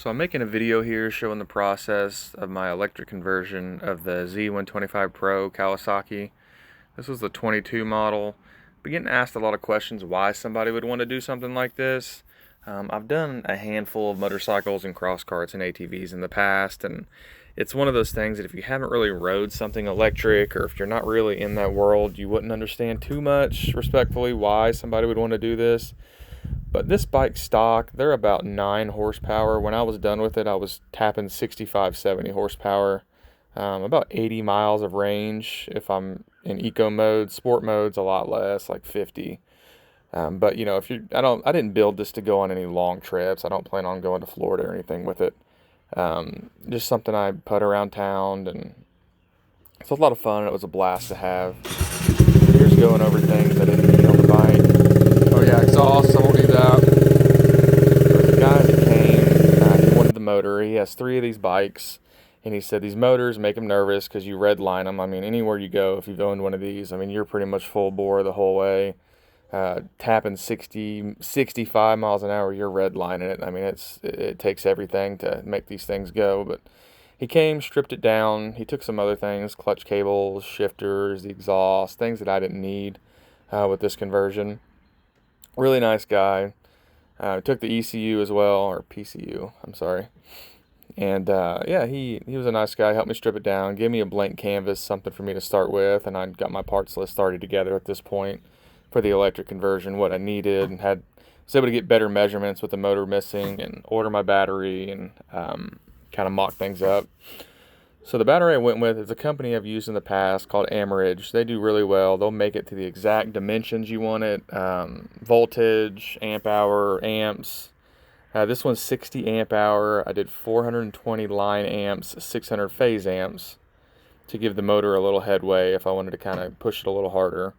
So I'm making a video here showing the process of my electric conversion of the Z125 Pro Kawasaki. This was the 22 model. Been getting asked a lot of questions why somebody would want to do something like this. I've done a handful of motorcycles and cross carts and ATVs in the past, and it's one of those things that if you haven't really rode something electric, or if you're not really in that world, you wouldn't understand too much, respectfully, why somebody would want to do this. But this bike stock, they're about 9 horsepower. When I was done with it, I was tapping 65, 70 horsepower. About 80 miles of range if I'm in eco mode. Sport mode's a lot less, like 50. But you know, if you, I didn't build this to go on any long trips. I don't plan on going to Florida or anything with it. Just something I put around town, and it's a lot of fun. And it was a blast to have. Here's going over things I didn't need on the bike. Oh yeah, exhaust. I won't need that. There was a guy that came. He wanted the motor. He has 3 of these bikes. And he said these motors make him nervous because you red line them. I mean, anywhere you go, if you've owned one of these, I mean, you're pretty much full bore the whole way. Tapping 60, 65 miles an hour, you're red lining it. I mean, it takes everything to make these things go. But he came, stripped it down. He took some other things, clutch cables, shifters, the exhaust, things that I didn't need with this conversion. Really nice guy. Took the ECU as well, or PCU, I'm sorry. And yeah, he was a nice guy, helped me strip it down, gave me a blank canvas, something for me to start with, and I got my parts list started together at this point for the electric conversion, what I needed, and was able to get better measurements with the motor missing and order my battery and kind of mock things up. So the battery I went with is a company I've used in the past called Amorage. They do really well. They'll make it to the exact dimensions you want it, voltage, amp hour, amps. This one's 60 amp hour. I did 420 line amps, 600 phase amps to give the motor a little headway if I wanted to kind of push it a little harder.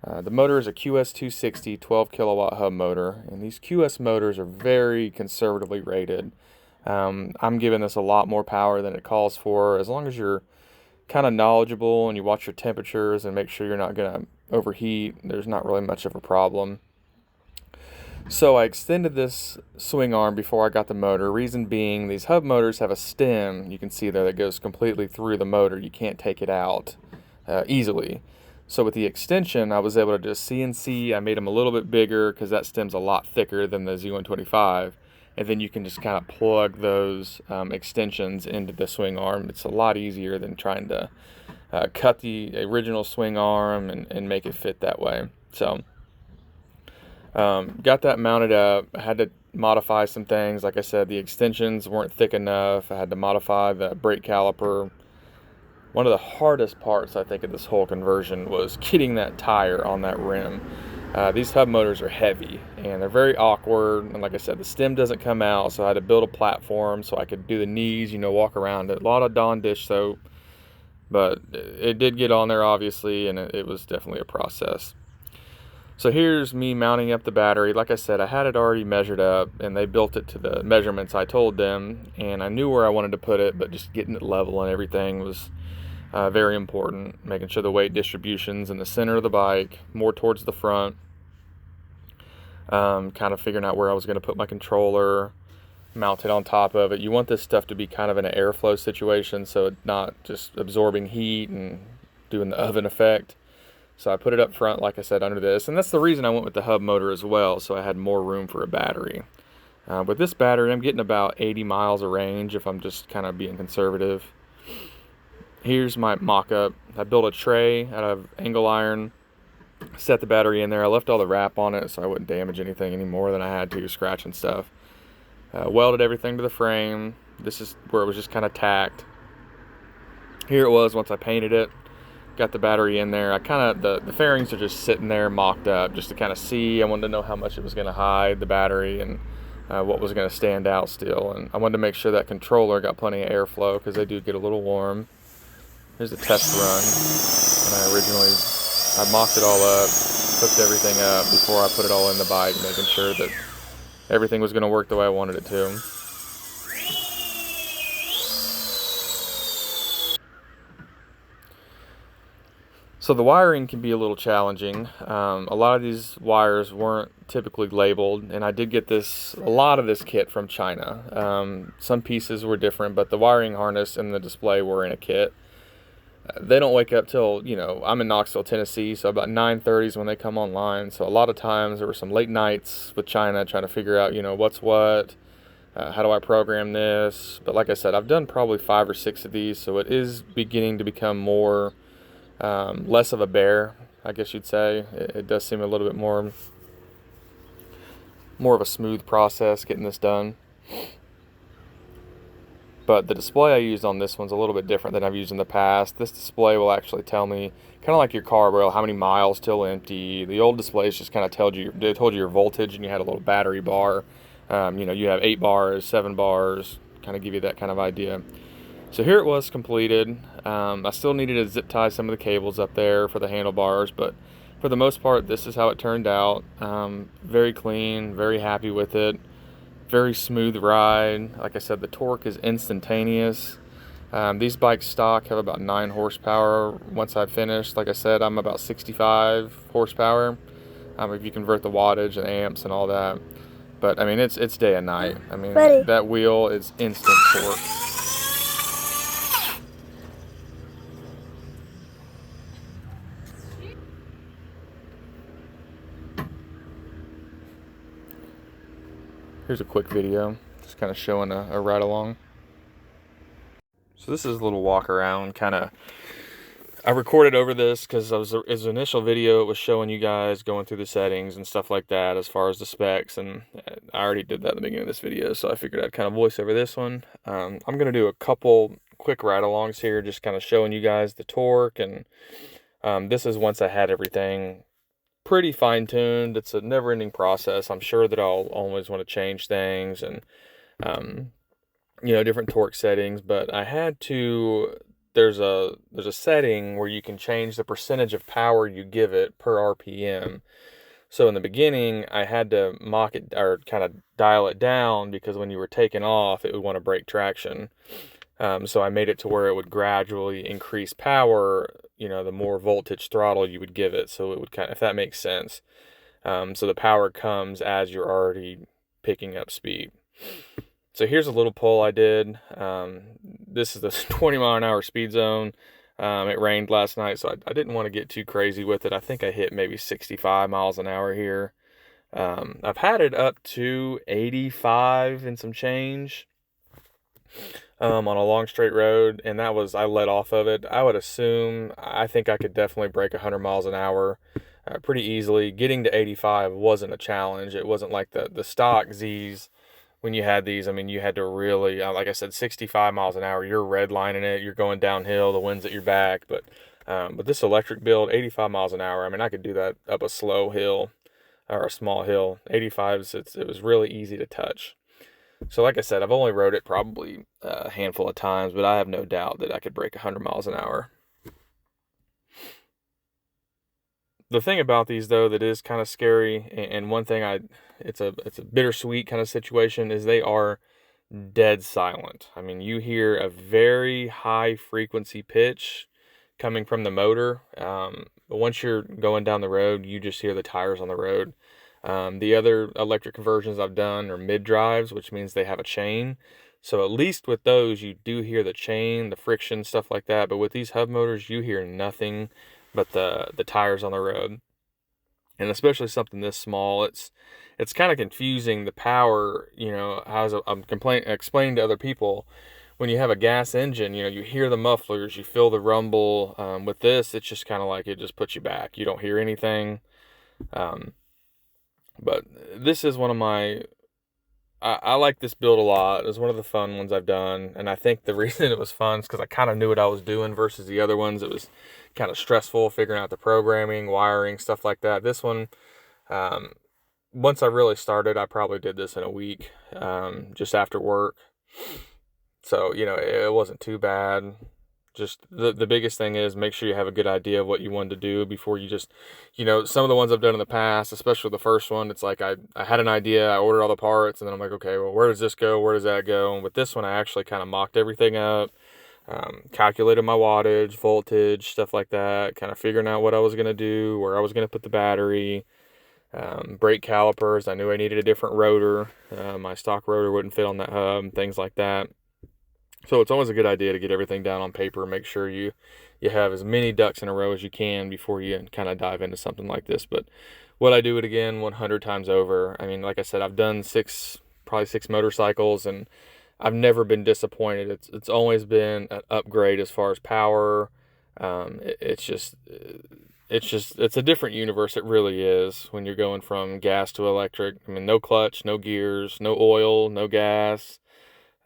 The motor is a QS260 12 kilowatt hub motor, and these QS motors are very conservatively rated. I'm giving this a lot more power than it calls for. As long as you're kind of knowledgeable and you watch your temperatures and make sure you're not going to overheat, there's not really much of a problem. So I extended this swing arm before I got the motor. Reason being, these hub motors have a stem, you can see there, that goes completely through the motor. You can't take it out easily. So with the extension, I was able to just CNC. I made them a little bit bigger because that stem's a lot thicker than the Z125. And then you can just kind of plug those extensions into the swing arm. It's a lot easier than trying to cut the original swing arm and make it fit that way. So got that mounted up. I had to modify some things. Like I said, the extensions weren't thick enough. I had to modify the brake caliper. One of the hardest parts, I think, of this whole conversion was getting that tire on that rim. These hub motors are heavy, and they're very awkward. And like I said, the stem doesn't come out, so I had to build a platform so I could do the knees, you know, walk around it. A lot of Dawn dish soap, but it did get on there, obviously, and it was definitely a process. So here's me mounting up the battery. Like I said, I had it already measured up, and they built it to the measurements I told them, and I knew where I wanted to put it, but just getting it level and everything was very important. Making sure the weight distribution's in the center of the bike, more towards the front. Kind of figuring out where I was going to put my controller, mounted on top of it. You want this stuff to be kind of in an airflow situation, so it's not just absorbing heat and doing the oven effect. So I put it up front, like I said, under this. And that's the reason I went with the hub motor as well, so I had more room for a battery. With this battery, I'm getting about 80 miles of range if I'm just kind of being conservative. Here's my mock-up. I built a tray out of angle iron, set the battery in there. I left all the wrap on it so I wouldn't damage anything any more than I had to, scratching stuff. Welded everything to the frame. This is where it was just kind of tacked. Here it was once I painted it. Got the battery in there. I kind of, the fairings are just sitting there mocked up just to kind of see. I wanted to know how much it was going to hide the battery and what was going to stand out still. And I wanted to make sure that controller got plenty of airflow because they do get a little warm. Here's a test run. And I mocked it all up, hooked everything up before I put it all in the bike, making sure that everything was going to work the way I wanted it to. So the wiring can be a little challenging. A lot of these wires weren't typically labeled, and I did get a lot of this kit from China. Some pieces were different, but the wiring harness and the display were in a kit. They don't wake up till, I'm in Knoxville, Tennessee, so about 9:30 is when they come online. So a lot of times there were some late nights with China trying to figure out, what's what, how do I program this. But like I said, I've done probably 5 or 6 of these, so it is beginning to become less of a bear, I guess you'd say. It does seem a little bit more of a smooth process getting this done. But the display I used on this one's a little bit different than I've used in the past. This display will actually tell me, kind of like your car will, how many miles till empty. The old displays just kind of told you your voltage, and you had a little battery bar. You have 8 bars, 7 bars, kind of give you that kind of idea. So here it was completed. I still needed to zip tie some of the cables up there for the handlebars, but for the most part, this is how it turned out. Very clean, very happy with it. Very smooth ride. Like I said, the torque is instantaneous. These bikes stock have about 9 horsepower once I've finished. Like I said, I'm about 65 horsepower if you convert the wattage and amps and all that. But I mean, it's day and night. I mean, that wheel is instant torque. Here's a quick video, just kind of showing a ride along. So this is a little walk around, I recorded over this because as an initial video, it was showing you guys going through the settings and stuff like that as far as the specs, and I already did that at the beginning of this video, so I figured I'd kind of voice over this one. I'm going to do a couple quick ride-alongs here, just kind of showing you guys the torque, and this is once I had everything pretty fine-tuned. It's a never-ending process. I'm sure that I'll always want to change things and different torque settings, but I had to. There's a setting where you can change the percentage of power you give it per RPM. So in the beginning, I had to mock it or kind of dial it down, because when you were taking off, it would want to break traction. So I made it to where it would gradually increase power, the more voltage throttle you would give it. So it would if that makes sense. So the power comes as you're already picking up speed. So here's a little pull I did. This is the 20 mile an hour speed zone. It rained last night, so I didn't want to get too crazy with it. I think I hit maybe 65 miles an hour here. I've had it up to 85 and some change on a long straight road, and I let off of it. I think I could definitely break 100 miles an hour pretty easily. Getting to 85 wasn't a challenge. It wasn't like the stock Z's. When you had these, I mean, you had to really, like I said, 65 miles an hour, you're redlining it, you're going downhill, the wind's at your back. But this electric build, 85 miles an hour, I mean, I could do that up a slow hill or a small hill. 85, it was really easy to touch. So like I said, I've only rode it probably a handful of times, but I have no doubt that I could break 100 miles an hour. The thing about these, though, that is kind of scary, and one thing it's a bittersweet kind of situation, is they are dead silent. I mean, you hear a very high frequency pitch coming from the motor, but once you're going down the road, you just hear the tires on the road. The other electric conversions I've done are mid drives, which means they have a chain. So at least with those, you do hear the chain, the friction, stuff like that. But with these hub motors, you hear nothing but the tires on the road. And especially something this small, it's kind of confusing. The power, I'm explaining to other people, when you have a gas engine, you hear the mufflers, you feel the rumble. With this, it's just kind of like it just puts you back. You don't hear anything. But this is one of I like this build a lot. It was one of the fun ones I've done. And I think the reason it was fun is because I kind of knew what I was doing versus the other ones. It was kind of stressful figuring out the programming, wiring, stuff like that. This one, once I really started, I probably did this in a week, just after work. So, it wasn't too bad. Just the biggest thing is make sure you have a good idea of what you want to do before you just, some of the ones I've done in the past, especially the first one, it's like I had an idea, I ordered all the parts, and then I'm like, okay, well, where does this go? Where does that go? And with this one, I actually kind of mocked everything up. calculated my wattage, voltage, stuff like that, kind of figuring out what I was going to do, where I was going to put the battery, brake calipers. I knew I needed a different rotor. My stock rotor wouldn't fit on that hub, things like that. So it's always a good idea to get everything down on paper, make sure you have as many ducks in a row as you can before you kind of dive into something like this. But would I do it again 100 times over? I mean, like I said, I've done probably six motorcycles, and I've never been disappointed. It's always been an upgrade as far as power. It's a different universe. It really is when you're going from gas to electric. I mean, no clutch, no gears, no oil, no gas.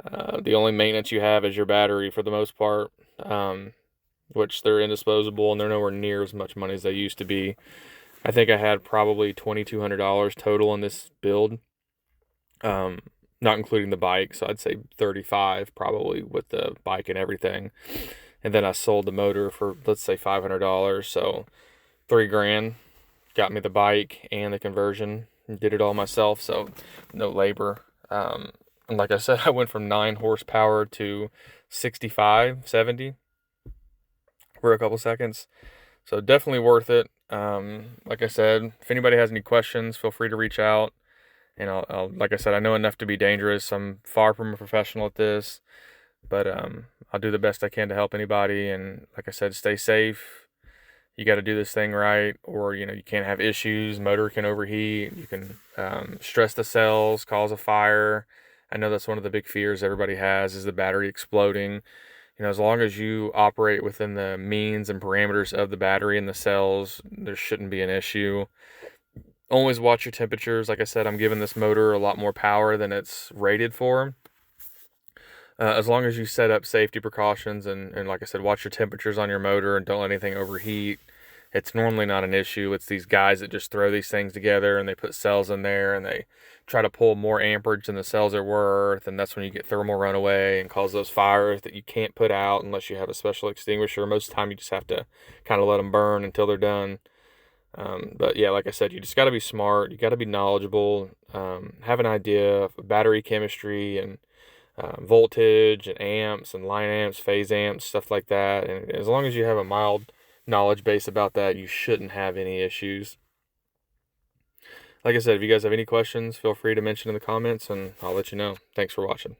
The only maintenance you have is your battery for the most part, which they're indisposable and they're nowhere near as much money as they used to be. I think I had probably $2,200 total in this build, not including the bike. So I'd say 35 probably with the bike and everything. And then I sold the motor for, let's say, $500. So $3,000 got me the bike and the conversion. Did it all myself, so no labor. And like I said, I went from 9 horsepower to 65, 70 for a couple seconds. So definitely worth it. Like I said, if anybody has any questions, feel free to reach out. And like I said, I know enough to be dangerous. I'm far from a professional at this, but I'll do the best I can to help anybody. And like I said, stay safe. You got to do this thing right, or you can't have issues. Motor can overheat. You can stress the cells, cause a fire. I know that's one of the big fears everybody has, is the battery exploding. As long as you operate within the means and parameters of the battery and the cells, there shouldn't be an issue. Always watch your temperatures. Like I said, I'm giving this motor a lot more power than it's rated for. As long as you set up safety precautions and like I said, watch your temperatures on your motor and don't let anything overheat, it's normally not an issue. It's these guys that just throw these things together and they put cells in there and they try to pull more amperage than the cells are worth, and that's when you get thermal runaway and cause those fires that you can't put out unless you have a special extinguisher. Most of the time you just have to kind of let them burn until they're done. But yeah, like I said, you just got to be smart. You got to be knowledgeable, have an idea of battery chemistry and voltage and amps and line amps, phase amps, stuff like that. And as long as you have a mild knowledge base about that, you shouldn't have any issues. Like I said, if you guys have any questions, feel free to mention in the comments and I'll let you know. Thanks for watching.